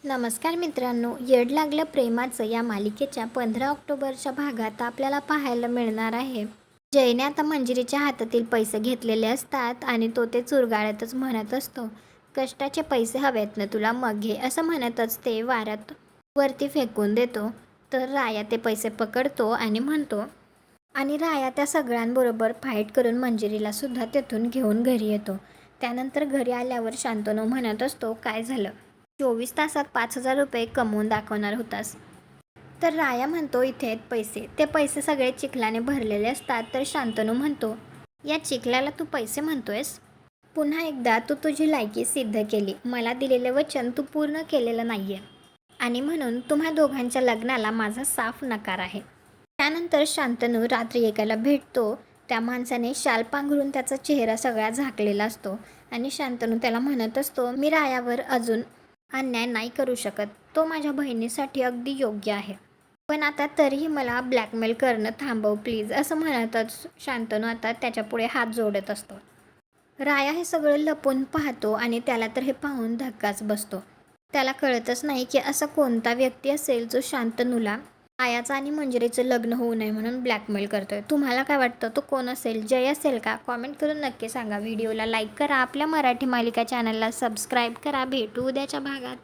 नमस्कार मित्रांनो, येड लागलं प्रेमाचं या मालिकेच्या 15 ऑक्टोबरच्या भागात आपल्याला पाहायला मिळणार आहे. जयने आता मंजिरीच्या हातातील पैसे घेतलेले असतात आणि तो ते चुरगाळतच म्हणत असतो, कष्टाचे पैसे हवेत ना तुला, मग घे, असं म्हणतच ते वाऱ्यात वरती फेकून देतो. तर राया ते पैसे पकडतो आणि म्हणतो, आणि राया त्या सगळ्यांबरोबर फाईट करून मंजिरीला सुद्धा तेथून घेऊन घरी येतो. त्यानंतर घरी आल्यावर शांतनू म्हणत असतो, काय झालं, 24 तासात 5,000 रुपये कमवून दाखवणार होतास. तर राया म्हणतो, इथे आहेत पैसे. ते पैसे सगळे चिखलाने भरलेले असतात. तर शांतनू म्हणतो, या चिखल्याला तू पैसे म्हणतोयस? पुन्हा एकदा तू तुझी लायकी सिद्ध केली. मला दिलेले वचन तू पूर्ण केलेलं नाहीये आणि म्हणून तुम्हा दोघांच्या लग्नाला माझा साफ नकार आहे. त्यानंतर शांतनू रात्री एकाला भेटतो. त्या माणसाने शाल पांघरून त्याचा चेहरा सगळा झाकलेला असतो आणि शांतनू त्याला म्हणत असतो, मी रायावर अजून अन्याय नाही करू शकत. तो माझ्या बहिणीसाठी अगदी योग्य आहे. पण आता तरीही मला ब्लॅकमेल करणं थांबव प्लीज, असं म्हणतच शांतनू आता त्याच्यापुढे हात जोडत असतो. राया हे सगळं लपून पाहतो आणि त्याला तर हे पाहून धक्काच बसतो. त्याला कळतच नाही की असा कोणता व्यक्ती असेल जो शांतनूला रायाचं आणि मंजिरीचं लग्न होऊ नये म्हणून ब्लॅकमेल करतोय. तुम्हाला काय वाटतं, तो कोण असेल? जय असेल का? कॉमेंट करून नक्की सांगा. व्हिडिओला लाईक करा, आपल्या मराठी मालिका चॅनलला सबस्क्राईब करा. भेटू उद्याच्या भागात.